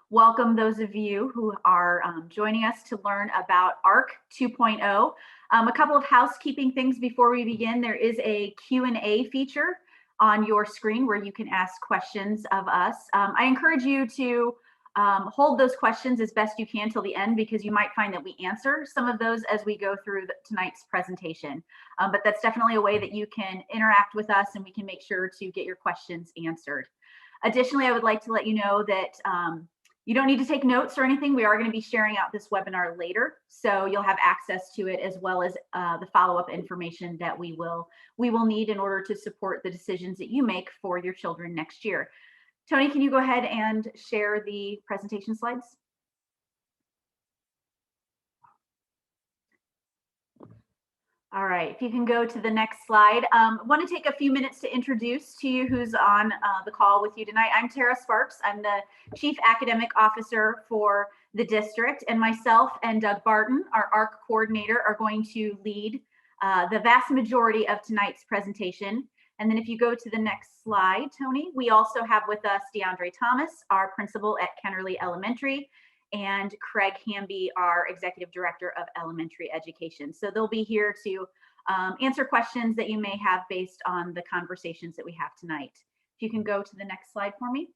welcome those of you who are joining us to learn about ARC 2.0. A couple of housekeeping things before we begin. There is a Q&A feature on your screen where you can ask questions of us. I encourage you to hold those questions as best you can till the end, because you might find that we answer some of those as we go through tonight's presentation. But that's definitely a way that you can interact with us and we can make sure to get your questions answered. Additionally, I would like to let you know that you don't need to take notes or anything. We are going to be sharing out this webinar later, so you'll have access to it as well as the follow-up information that we will need in order to support the decisions that you make for your children next year. Tony, can you go ahead and share the presentation slides? All right, if you can go to the next slide. I want to take a few minutes to introduce to you who's on the call with you tonight. I'm Tara Sparks. I'm the Chief Academic Officer for the district, and myself and Doug Barton, our ARC coordinator, are going to lead the vast majority of tonight's presentation. And then if you go to the next slide, Tony, we also have with us DeAndre Thomas, our principal at Kennerly Elementary, and Craig Hamby, our Executive Director of Elementary Education. So they'll be here to answer questions that you may have based on the conversations that we have tonight. If you can go to the next slide for me.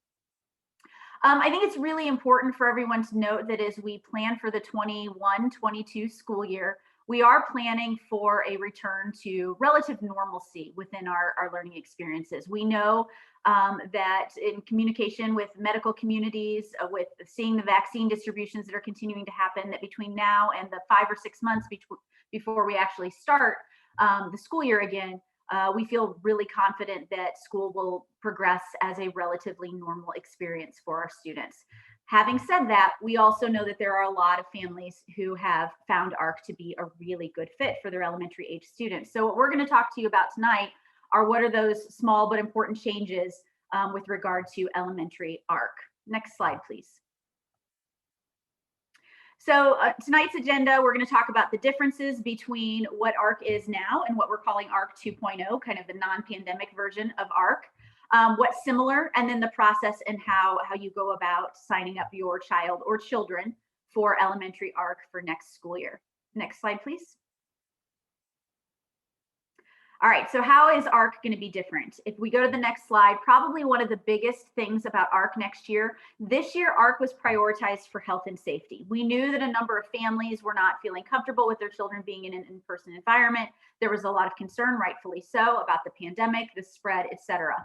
I think it's really important for everyone to note that as we plan for the 21-22 school year, we are planning for a return to relative normalcy within our learning experiences. We know that in communication with medical communities, with seeing the vaccine distributions that are continuing to happen, that between now and the 5 or 6 months before we actually start the school year again, we feel really confident that school will progress as a relatively normal experience for our students. Having said that, we also know that there are a lot of families who have found ARC to be a really good fit for their elementary age students. So what we're going to talk to you about tonight are what are those small but important changes with regard to elementary ARC. Next slide, please. So tonight's agenda, we're going to talk about the differences between what ARC is now and what we're calling ARC 2.0, kind of the non-pandemic version of ARC. What's similar, and then the process and how you go about signing up your child or children for elementary ARC for next school year. Next slide, please. All right, so how is ARC going to be different? If we go to the next slide, probably one of the biggest things about ARC next year, this year ARC was prioritized for health and safety. We knew that a number of families were not feeling comfortable with their children being in an in-person environment. There was a lot of concern, rightfully so, about the pandemic, the spread, etc.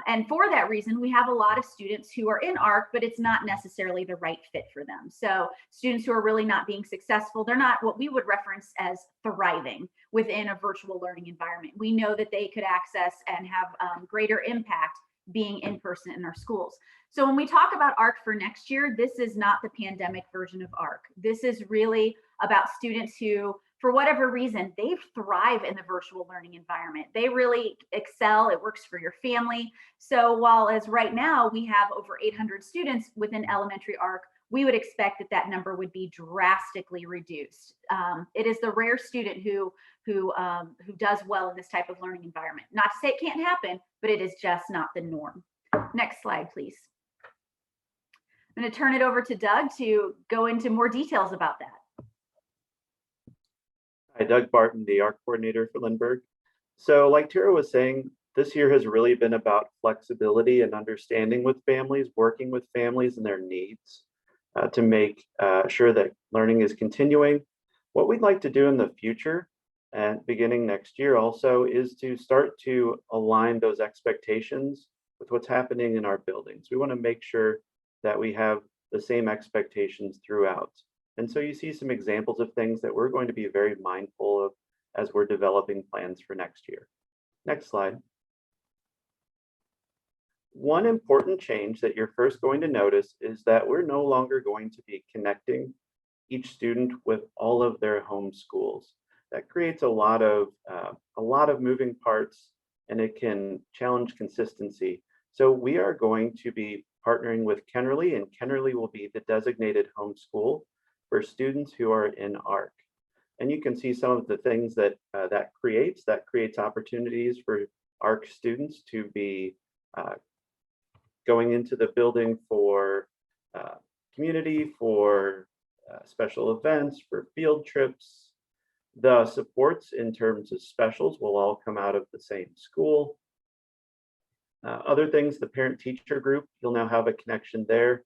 And for that reason, we have a lot of students who are in ARC, but it's not necessarily the right fit for them. So students who are really not being successful, they're not what we would reference as thriving within a virtual learning environment. We know that they could access and have greater impact being in person in our schools. So when we talk about ARC for next year, this is not the pandemic version of ARC. This is really about students who, for whatever reason, they thrive in the virtual learning environment. They really excel. It works for your family. So while as right now we have over 800 students within elementary ARC, we would expect that that number would be drastically reduced. It is the rare student who does well in this type of learning environment. Not to say it can't happen, but it is just not the norm. Next slide, please. I'm going to turn it over to Doug to go into more details about that. Hi, Doug Barton, the ARC coordinator for Lindbergh. So like Tara was saying, this year has really been about flexibility and understanding with families, working with families and their needs to make sure that learning is continuing. What we'd like to do in the future and beginning next year also is to start to align those expectations with what's happening in our buildings. We want to make sure that we have the same expectations throughout. And so you see some examples of things that we're going to be very mindful of as we're developing plans for next year. Next slide. One important change that you're first going to notice is that we're no longer going to be connecting each student with all of their home schools. That creates a lot of moving parts, and it can challenge consistency. So we are going to be partnering with Kennerly, and Kennerly will be the designated home school for students who are in ARC. And you can see some of the things that that creates opportunities for ARC students to be going into the building for community, for special events, for field trips. The supports in terms of specials will all come out of the same school. Other things, the parent-teacher group, you'll now have a connection there.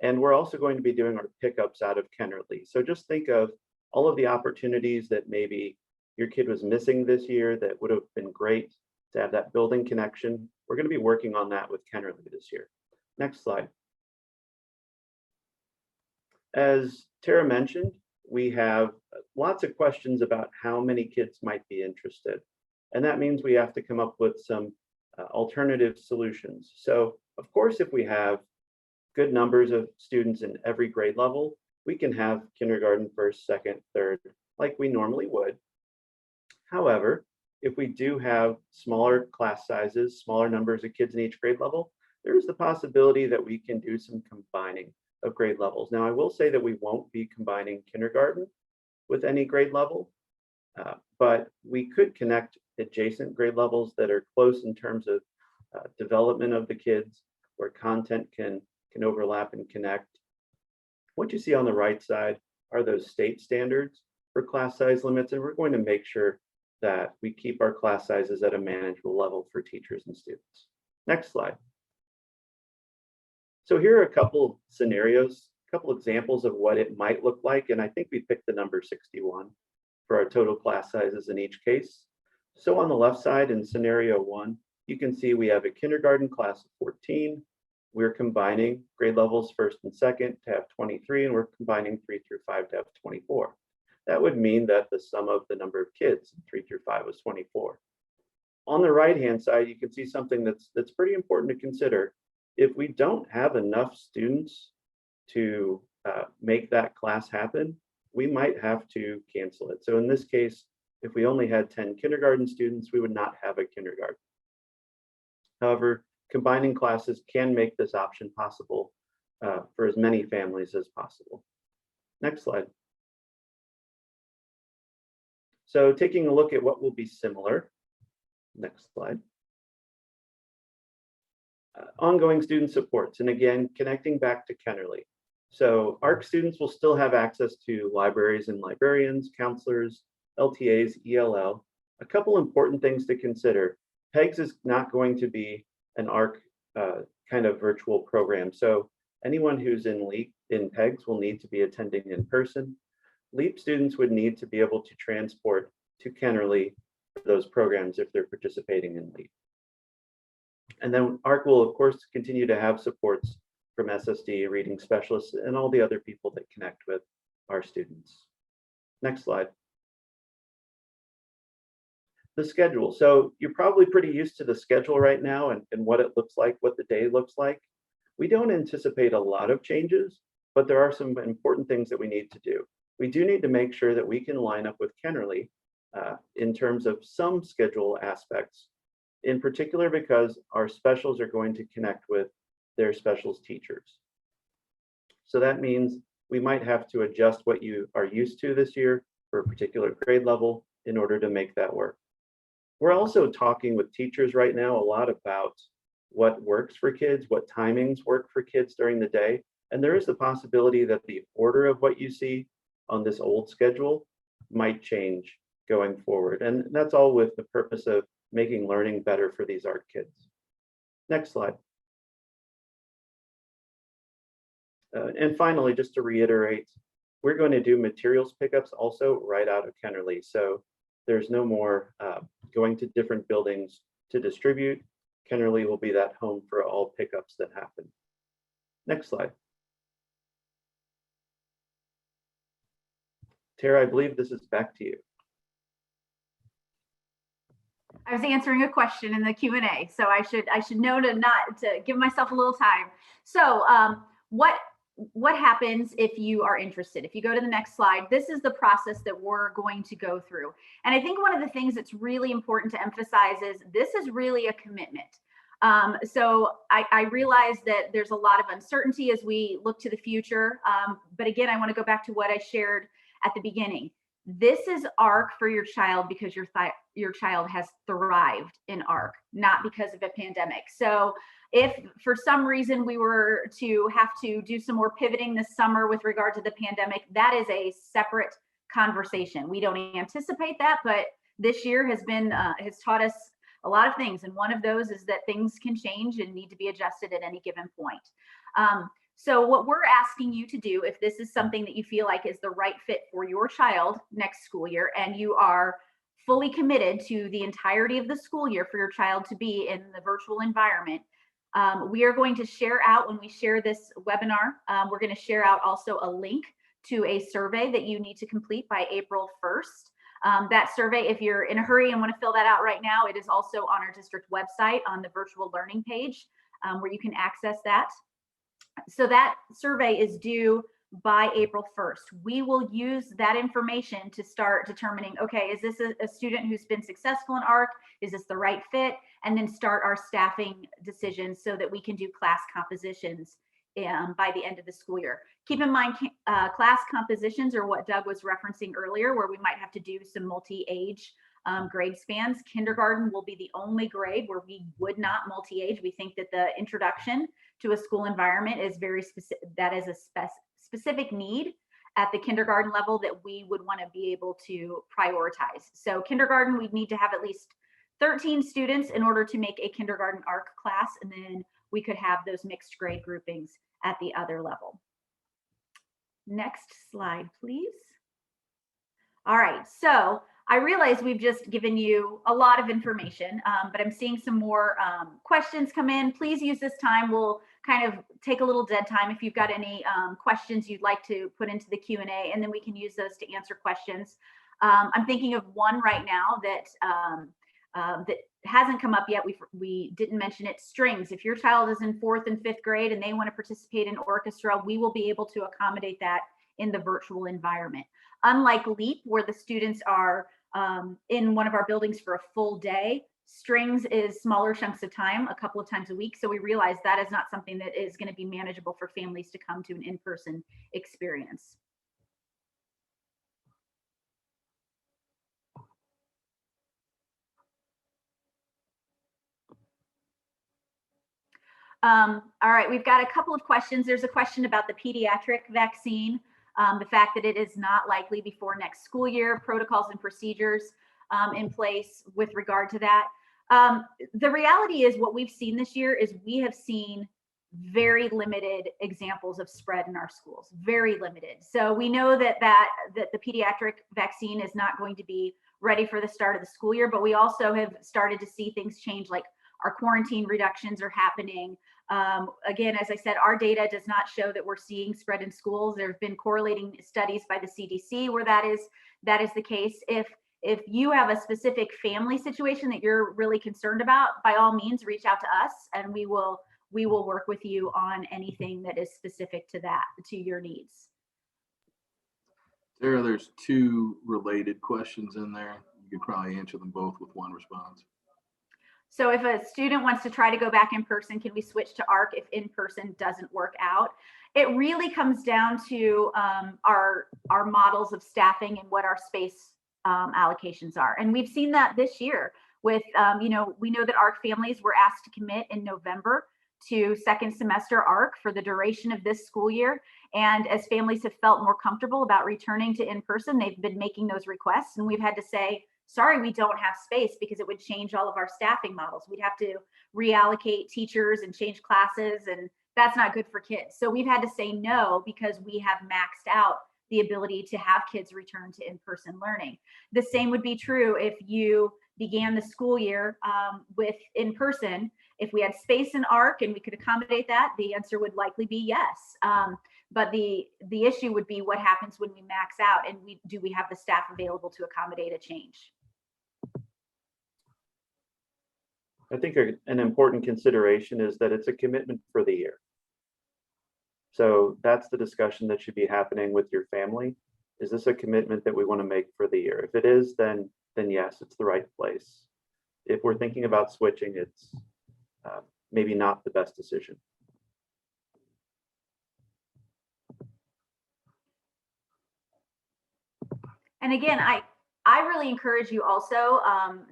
And we're also going to be doing our pickups out of Kennerly. So just think of all of the opportunities that maybe your kid was missing this year that would have been great to have that building connection. We're going to be working on that with Kennerly this year. Next slide. As Tara mentioned, we have lots of questions about how many kids might be interested. And that means we have to come up with some alternative solutions. So of course, if we have good numbers of students in every grade level, we can have kindergarten, first, second, third, like we normally would. However, if we do have smaller class sizes, smaller numbers of kids in each grade level, there is the possibility that we can do some combining of grade levels. Now, I will say that we won't be combining kindergarten with any grade level, but we could connect adjacent grade levels that are close in terms of development of the kids, where content can overlap and connect. What you see on the right side are those state standards for class size limits, and we're going to make sure that we keep our class sizes at a manageable level for teachers and students. Next slide. So here are a couple scenarios, a couple examples of what it might look like, and I think we picked the number 61 for our total class sizes in each case. So on the left side in scenario 1, you can see we have a kindergarten class of 14. We're combining grade levels first and second to have 23, and we're combining 3 through 5 to have 24. That would mean that the sum of the number of kids in 3 through 5 was 24. On the right-hand side, you can see something that's pretty important to consider. If we don't have enough students to make that class happen, we might have to cancel it. So in this case, if we only had 10 kindergarten students, we would not have a kindergarten. However, combining classes can make this option possible for as many families as possible. Next slide. So taking a look at what will be similar. Next slide. Ongoing student supports, and again, connecting back to Kennerly. So ARC students will still have access to libraries and librarians, counselors, LTAs, ELL. A couple important things to consider. PEGS is not going to be an ARC kind of virtual program. So anyone who's in LEAP in PEGS will need to be attending in person. LEAP students would need to be able to transport to Kennerly for those programs if they're participating in LEAP. And then ARC will, of course, continue to have supports from SSD, reading specialists, and all the other people that connect with our students. Next slide. The schedule. So you're probably pretty used to the schedule right now and what it looks like, what the day looks like. We don't anticipate a lot of changes, but there are some important things that we need to do. We do need to make sure that we can line up with Kennerly in terms of some schedule aspects, in particular because our specials are going to connect with their specials teachers. So that means we might have to adjust what you are used to this year for a particular grade level in order to make that work. We're also talking with teachers right now a lot about what works for kids, what timings work for kids during the day. And there is the possibility that the order of what you see on this old schedule might change going forward. And that's all with the purpose of making learning better for these ARC kids. Next slide. And finally, just to reiterate, we're going to do materials pickups also right out of Kennerly. So there's no more going to different buildings to distribute. Kennerly will be that home for all pickups that happen. Next slide. Tara, I believe this is back to you. I was answering a question in the Q&A, so I should know to give myself a little time. So what happens if you are interested? If you go to the next slide, this is the process that we're going to go through. And I think one of the things that's really important to emphasize is this is really a commitment. So I realize that there's a lot of uncertainty as we look to the future. But again, I want to go back to what I shared at the beginning. This is ARC for your child because your child has thrived in ARC, not because of a pandemic. So If for some reason we were to have to do some more pivoting this summer with regard to the pandemic, that is a separate conversation. We don't anticipate that, but this year has taught us a lot of things. And one of those is that things can change and need to be adjusted at any given point. So what we're asking you to do, if this is something that you feel like is the right fit for your child next school year, and you are fully committed to the entirety of the school year for your child to be in the virtual environment, we are going to share out, when we share this webinar, we're going to share out also a link to a survey that you need to complete by April 1st. That survey, if you're in a hurry and want to fill that out right now, it is also on our district website on the virtual learning page, where you can access that. So that survey is due by April 1st. We will use that information to start determining, okay, is this a student who's been successful in ARC? Is this the right fit? And then start our staffing decisions so that we can do class compositions by the end of the school year. Keep in mind, class compositions are what Doug was referencing earlier, where we might have to do some multi-age grade spans. Kindergarten will be the only grade where we would not multi-age. We think that the introduction to a school environment is very specific. That is a specific need at the kindergarten level that we would want to be able to prioritize. So kindergarten, we'd need to have at least 13 students in order to make a kindergarten ARC class, and then we could have those mixed grade groupings at the other level. Next slide, please. All right, so I realize we've just given you a lot of information, but I'm seeing some more questions come in. Please use this time. We'll kind of take a little dead time if you've got any questions you'd like to put into the Q&A, and then we can use those to answer questions. I'm thinking of one right now that hasn't come up yet. We didn't mention it. Strings. If your child is in 4th and 5th grade and they want to participate in orchestra, we will be able to accommodate that in the virtual environment. Unlike LEAP, where the students are in one of our buildings for a full day, strings is smaller chunks of time, a couple of times a week. So we realize that is not something that is going to be manageable for families to come to an in-person experience. All right, we've got a couple of questions. There's a question about the pediatric vaccine, the fact that it is not likely before next school year, protocols and procedures in place with regard to that. The reality is what we've seen this year is we have seen very limited examples of spread in our schools, very limited. So we know that the pediatric vaccine is not going to be ready for the start of the school year, but we also have started to see things change, like our quarantine reductions are happening. Again, as I said, our data does not show that we're seeing spread in schools. There have been correlating studies by the CDC where that is the case. If you have a specific family situation that you're really concerned about, by all means, reach out to us and we will work with you on anything that is specific to that, to your needs. Tara, there's two related questions in there. You could probably answer them both with one response. So if a student wants to try to go back in person, can we switch to ARC if in person doesn't work out? It really comes down to our models of staffing and what our space allocations are. And we've seen that this year with, we know that ARC families were asked to commit in November to second semester ARC for the duration of this school year. And as families have felt more comfortable about returning to in-person, they've been making those requests. And we've had to say, sorry, we don't have space, because it would change all of our staffing models. We'd have to reallocate teachers and change classes, and that's not good for kids. So we've had to say no, because we have maxed out the ability to have kids return to in-person learning. The same would be true if you began the school year with in-person. If we had space in ARC and we could accommodate that, the answer would likely be yes. But the issue would be what happens when we max out, and do we have the staff available to accommodate a change? I think an important consideration is that it's a commitment for the year. So that's the discussion that should be happening with your family. Is this a commitment that we want to make for the year? If it is, then yes, it's the right place. If we're thinking about switching, it's maybe not the best decision. And again, I really encourage you also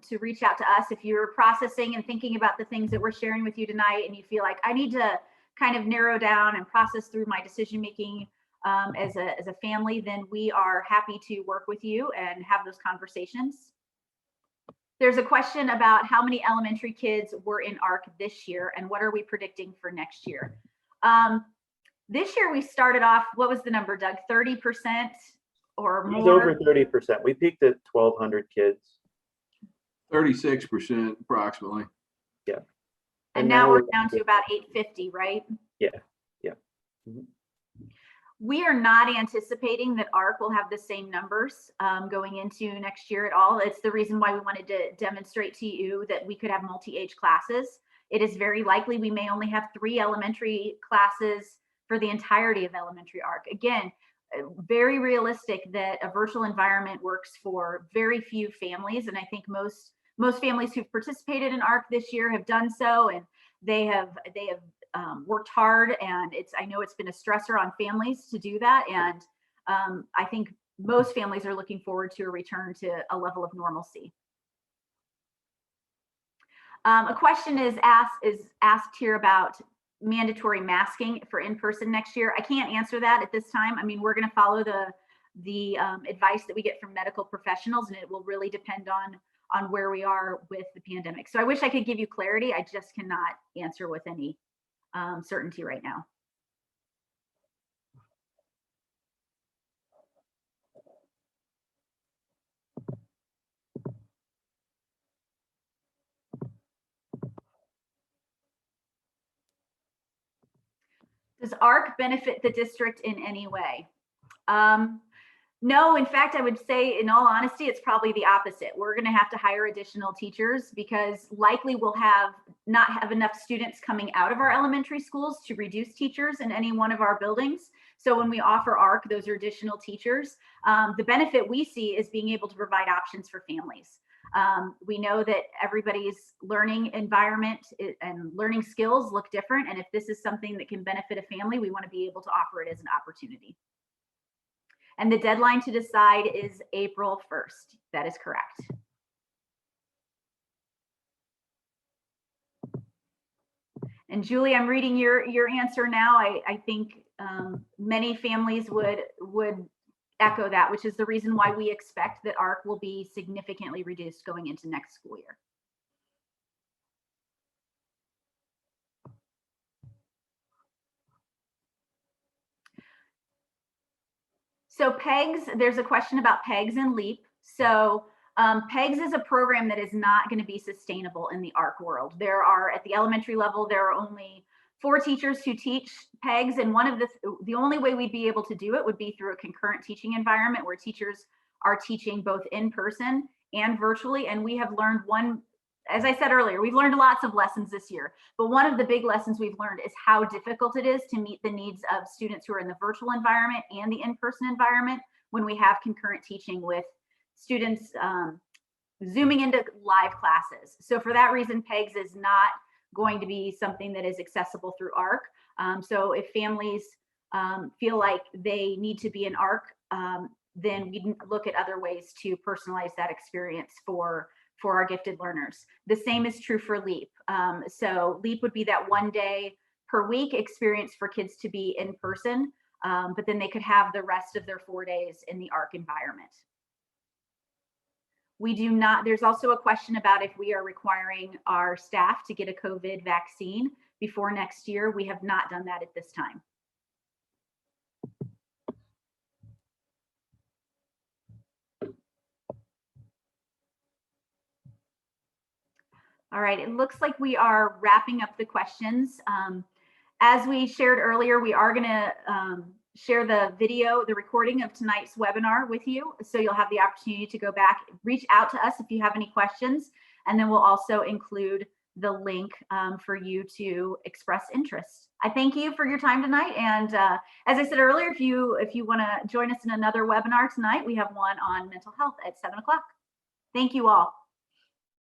to reach out to us if you're processing and thinking about the things that we're sharing with you tonight, and you feel like I need to kind of narrow down and process through my decision making as a family. Then we are happy to work with you and have those conversations. There's a question about how many elementary kids were in ARC this year and what are we predicting for next year. This year we started off, what was the number, Doug? 30% or It was more? over 30%. We peaked at 1,200 kids. 36% approximately. Yeah. And now we're down to about 850, right? Yeah. Yeah. Mm-hmm. We are not anticipating that ARC will have the same numbers going into next year at all. It's the reason why we wanted to demonstrate to you that we could have multi-age classes. It is very likely we may only have 3 elementary classes for the entirety of elementary ARC. Again, very realistic that a virtual environment works for very few families. And I think most families who've participated in ARC this year have done so, and they have worked hard, and I know it's been a stressor on families to do that. And I think most families are looking forward to a return to a level of normalcy. A question is asked here about mandatory masking for in-person next year. I can't answer that at this time. I mean, we're going to follow the advice that we get from medical professionals, and it will really depend on where we are with the pandemic. So I wish I could give you clarity. I just cannot answer with any certainty right now. Does ARC benefit the district in any way? No, in fact, I would say, in all honesty, it's probably the opposite. We're going to have to hire additional teachers because likely we'll not have enough students coming out of our elementary schools to reduce teachers in any one of our buildings. So when we offer ARC, those are additional teachers. The benefit we see is being able to provide options for families. We know that everybody's learning environment and learning skills look different. And if this is something that can benefit a family, we want to be able to offer it as an opportunity. And the deadline to decide is April 1st. That is correct. And Julie, I'm reading your answer now. I think many families would echo that, which is the reason why we expect that ARC will be significantly reduced going into next school year. So PEGS, there's a question about PEGS and LEAP. So PEGS is a program that is not going to be sustainable in the ARC world. At the elementary level, there are only 4 teachers who teach PEGS, and the only way we'd be able to do it would be through a concurrent teaching environment where teachers are teaching both in person and virtually. And we have learned as I said earlier, we've learned lots of lessons this year, but one of the big lessons we've learned is how difficult it is to meet the needs of students who are in the virtual environment and the in-person environment when we have concurrent teaching with students zooming into live classes. So for that reason, PEGS is not going to be something that is accessible through ARC. So if families feel like they need to be in ARC, then we look at other ways to personalize that experience for our gifted learners. The same is true for LEAP. So LEAP would be that 1 day per week experience for kids to be in person, but then they could have the rest of their 4 days in the ARC environment. There's also a question about if we are requiring our staff to get a COVID vaccine before next year. We have not done that at this time. All right, it looks like we are wrapping up the questions. As we shared earlier, we are gonna share the recording of tonight's webinar with you. So you'll have the opportunity to go back, reach out to us if you have any questions, and then we'll also include the link for you to express interest. I thank you for your time tonight. And as I said earlier, if you wanna join us in another webinar tonight, we have one on mental health at 7 o'clock. Thank you all.